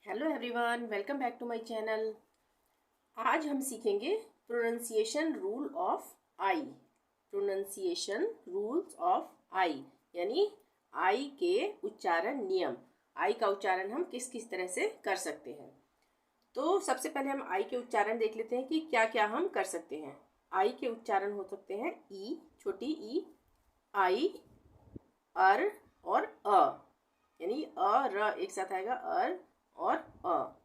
Hello everyone, welcome back to my channel. आज हम सीखेंगे pronunciation rule of I. Pronunciation rules of I यानी I के उच्चारण नियम। आई का उच्चारण हम किस किस तरह से कर सकते हैं। तो सबसे पहले हम आई के उच्चारण देख लेते हैं कि क्या क्या हम कर सकते हैं। आई के उच्चारण हो सकते हैं ई, छोटी ई, आई, अर और अ, यानी अ र एक साथ आएगा, अर और अ,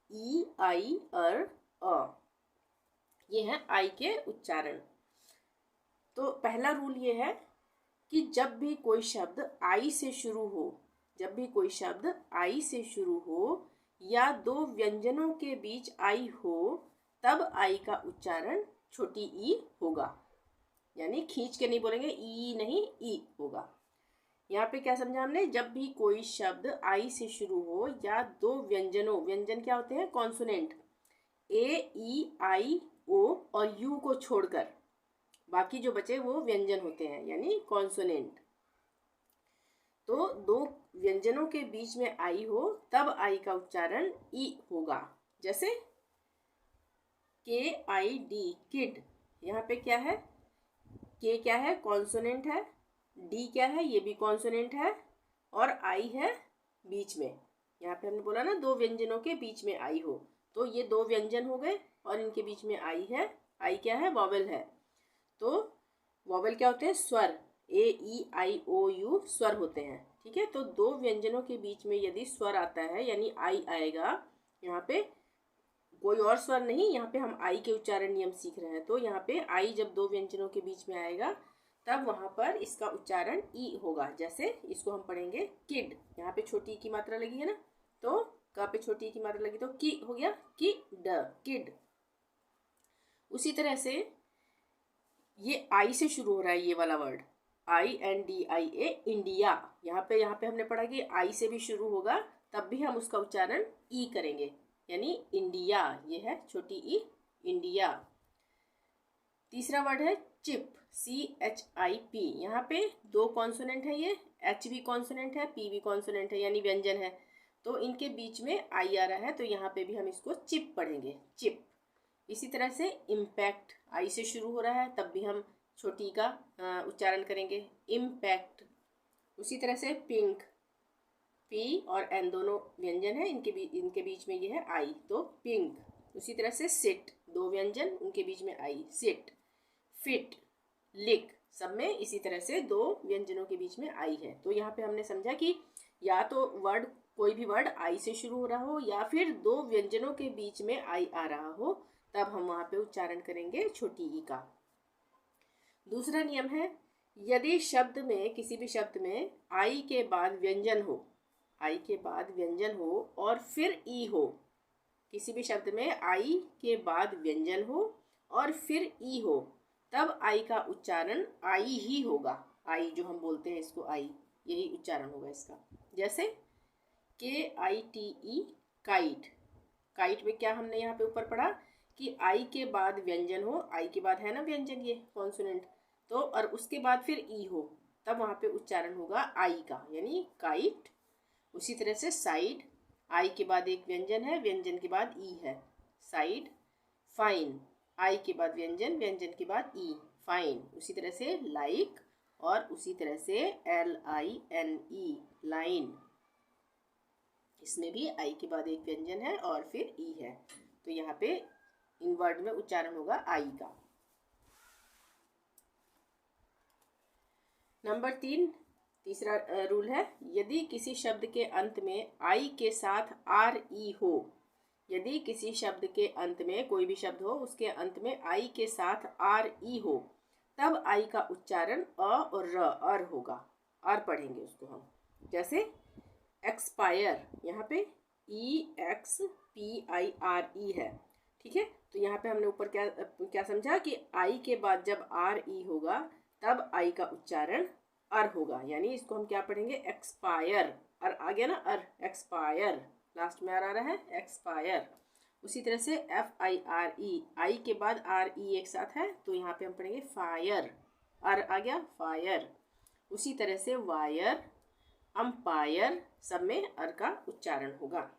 ई आई अर अ, ये है आई के उच्चारण। तो पहला रूल ये है कि जब भी कोई शब्द आई से शुरू हो, जब भी कोई शब्द आई से शुरू हो या दो व्यंजनों के बीच आई हो, तब आई का उच्चारण छोटी ई होगा। यानी खींच के नहीं बोलेंगे, ई नहीं, ई होगा। यहाँ पे क्या समझा हमने, जब भी कोई शब्द आई से शुरू हो या दो व्यंजनों, व्यंजन क्या होते हैं, कॉन्सोनेंट, ए ई आई ओ और यू को छोड़कर बाकी जो बचे वो व्यंजन होते हैं यानी कॉन्सोनेंट। तो दो व्यंजनों के बीच में आई हो तब आई का उच्चारण ई होगा। जैसे के आई डी, किड, यहाँ पे क्या है, के क्या है, कॉन्सोनेंट है, डी क्या है, ये भी कॉन्सोनेंट है, और आई है बीच में। यहाँ पे हमने बोला ना दो व्यंजनों के बीच में आई हो, तो ये दो व्यंजन हो गए और इनके बीच में आई है। आई क्या है, वॉवेल है। तो वॉवेल क्या होते हैं, स्वर, ए ई आई ओ यू स्वर होते हैं। ठीक है, तो दो व्यंजनों के बीच में यदि स्वर आता है यानी आई आएगा। यहाँ पे कोई और स्वर नहीं, यहाँ पे हम आई के उच्चारण नियम सीख रहे हैं। तो यहाँ पे आई जब दो व्यंजनों के बीच में आएगा तब वहां पर इसका उच्चारण ई होगा। जैसे इसको हम पढ़ेंगे किड, यहाँ पे छोटी की मात्रा लगी है ना, तो क पे छोटी की मात्रा लगी तो की हो गया, की ड, किड। उसी तरह से ये आई से शुरू हो रहा है, ये वाला word I N D I A, India. यहाँ पे हमने पढ़ा कि आई से भी शुरू होगा तब भी हम उसका उच्चारण ई करेंगे यानी इंडिया। ये है छोटी ई, इंडिया। तीसरा वर्ड है chip, C H I P. यहाँ पे दो कॉन्सोनेंट है, ये एच भी कॉन्सोनेंट है, पी भी कॉन्सोनेंट है यानी व्यंजन है। तो इनके बीच में आई आ रहा है तो यहाँ पे भी हम इसको चिप पढ़ेंगे, चिप। इसी तरह से इम्पैक्ट, आई से शुरू हो रहा है तब भी हम छोटी का उच्चारण करेंगे, इम्पैक्ट। उसी तरह से पिंक, पी और एन दोनों व्यंजन है, इनके बीच में ये है आई, तो पिंक। उसी तरह से सिट, दो व्यंजन, उनके बीच में आई, सिट। फिट, लिक, सब में इसी तरह से दो व्यंजनों के बीच में आई है। तो यहाँ पे हमने समझा कि या तो वर्ड, कोई भी वर्ड आई से शुरू हो रहा हो या फिर दो व्यंजनों के बीच में आई आ रहा हो, तब हम वहाँ पे उच्चारण करेंगे छोटी ई का। दूसरा नियम है, यदि शब्द में, किसी भी शब्द में आई के बाद व्यंजन हो, आई के बाद व्यंजन हो और फिर ई हो, किसी भी शब्द में आई के बाद व्यंजन हो और फिर ई हो, तब आई का उच्चारण आई ही होगा। आई जो हम बोलते हैं इसको आई, यही उच्चारण होगा इसका। जैसे के I T E, kite. Kite में क्या हमने यहाँ पे ऊपर पढ़ा कि आई के बाद व्यंजन हो, आई के बाद है ना व्यंजन ये कॉन्सोनेंट, तो और उसके बाद फिर ई हो, तब वहाँ पे उच्चारण होगा आई का यानी काइट। उसी तरह से साइड, आई के बाद एक व्यंजन है, व्यंजन के बाद ई है, साइड। फाइन, आई के बाद व्यंजन, व्यंजन के बाद ई, फाइन। उसी तरह से लाइक और उसी तरह से L I N E, line. इसमें भी आई के बाद एक व्यंजन है और फिर ई है, तो यहाँ पे इन वर्ड में उच्चारण होगा आई का। नंबर 3, तीसरा रूल है, यदि किसी शब्द के अंत में आई के साथ आर ई हो, यदि किसी शब्द के अंत में, कोई भी शब्द हो उसके अंत में आई के साथ आर ई हो, तब आई का उच्चारण अ और र, अर होगा, अर पढ़ेंगे उसको हम। जैसे एक्सपायर, यहाँ पे E X P I R E है। ठीक है, तो यहाँ पे हमने ऊपर क्या क्या समझा कि आई के बाद जब आर ई होगा तब आई का उच्चारण अर होगा, यानी इसको हम क्या पढ़ेंगे, एक्सपायर। अर आ गया ना, अर, एक्सपायर, लास्ट में आ रहा है, एक्सपायर। उसी तरह से एफ आई आर ई, आई के बाद आर ई एक साथ है तो यहाँ पे हम पढ़ेंगे फायर, अर आ गया, फायर। उसी तरह से वायर, अंपायर, सब में अर का उच्चारण होगा।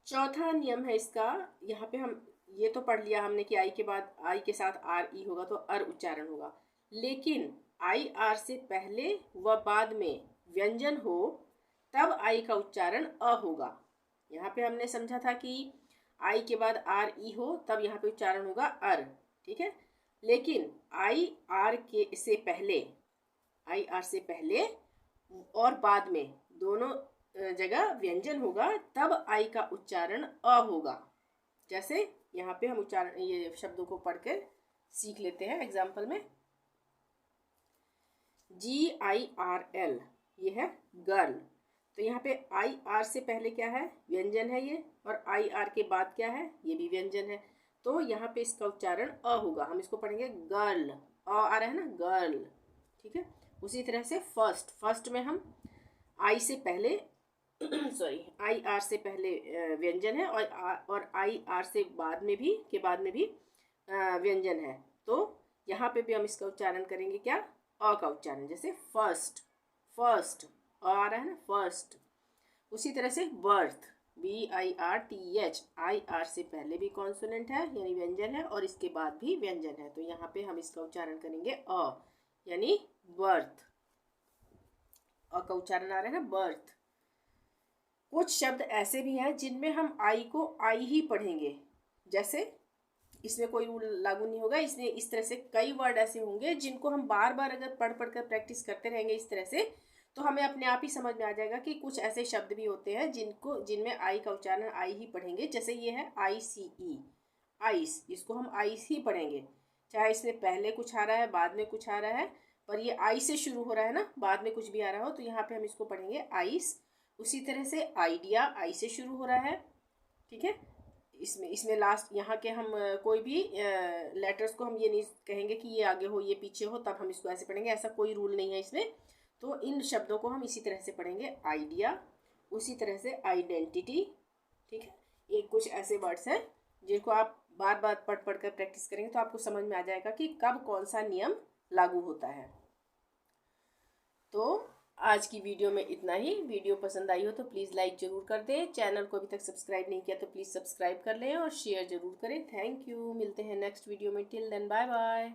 चौथा नियम है इसका, यहाँ पे हम ये तो पढ़ लिया हमने कि आई के बाद आई के साथ आर ई होगा तो अर उच्चारण होगा, लेकिन आई आर से पहले व बाद में व्यंजन हो तब आई का उच्चारण अ होगा। यहाँ पे हमने समझा था कि आई के बाद आर ई हो तब यहाँ पे उच्चारण होगा अर, ठीक है। लेकिन आई आर से पहले और बाद में दोनों जगह व्यंजन होगा तब आई का उच्चारण अ होगा। जैसे यहाँ पे हम उच्चारण ये शब्दों को पढ़कर सीख लेते हैं एग्जाम्पल में। GIRL ये है गर्ल, तो यहाँ पे IR से पहले क्या है, व्यंजन है ये, और IR के बाद क्या है, ये भी व्यंजन है, तो यहाँ पे इसका उच्चारण अ होगा। हम इसको पढ़ेंगे गर्ल, अ आ रहा है ना, गर्ल, ठीक है। उसी तरह से फर्स्ट में हम आई से पहले सॉरी IR से पहले व्यंजन है और IR से बाद में भी व्यंजन है, तो यहाँ पे भी हम इसका उच्चारण करेंगे क्या, अ का उच्चारण। जैसे फर्स्ट अ आ रहा है ना, फर्स्ट। उसी तरह से बर्थ, BIRTH, IR से पहले भी कॉन्सोनेंट है यानी व्यंजन है और इसके बाद भी व्यंजन है, तो यहाँ पे हम इसका उच्चारण करेंगे अ, यानी बर्थ। अ का उच्चारण आ रहा है ना, बर्थ। कुछ शब्द ऐसे भी हैं जिनमें हम आई को आई ही पढ़ेंगे, जैसे इसमें कोई रूल लागू नहीं होगा। इसलिए इस तरह से कई वर्ड ऐसे होंगे जिनको हम बार बार अगर पढ़ कर प्रैक्टिस करते रहेंगे इस तरह से, तो हमें अपने आप ही समझ में आ जाएगा कि कुछ ऐसे शब्द भी होते हैं जिनमें आई का उच्चारण आई ही पढ़ेंगे। जैसे ये है ICE, आइस, इसको हम आइस ही पढ़ेंगे, चाहे इसमें पहले कुछ आ रहा है बाद में कुछ आ रहा है, पर ये आई से शुरू हो रहा है ना, बाद में कुछ भी आ रहा हो, तो यहाँ पे हम इसको पढ़ेंगे आइस। उसी तरह से आइडिया आई से शुरू हो रहा है, ठीक है। इसमें लास्ट यहाँ के हम कोई भी लेटर्स को हम ये नहीं कहेंगे कि ये आगे हो ये पीछे हो तब हम इसको ऐसे पढ़ेंगे, ऐसा कोई रूल नहीं है इसमें। तो इन शब्दों को हम इसी तरह से पढ़ेंगे, आइडिया, उसी तरह से आइडेंटिटी, ठीक है। ये कुछ ऐसे वर्ड्स हैं जिनको आप बार बार पढ़ कर प्रैक्टिस करेंगे तो आपको समझ में आ जाएगा कि कब कौन सा नियम लागू होता है। तो आज की वीडियो में इतना ही। वीडियो पसंद आई हो तो प्लीज़ लाइक ज़रूर कर दें, चैनल को अभी तक सब्सक्राइब नहीं किया तो प्लीज़ सब्सक्राइब कर लें और शेयर ज़रूर करें। थैंक यू, मिलते हैं नेक्स्ट वीडियो में। Till then bye bye.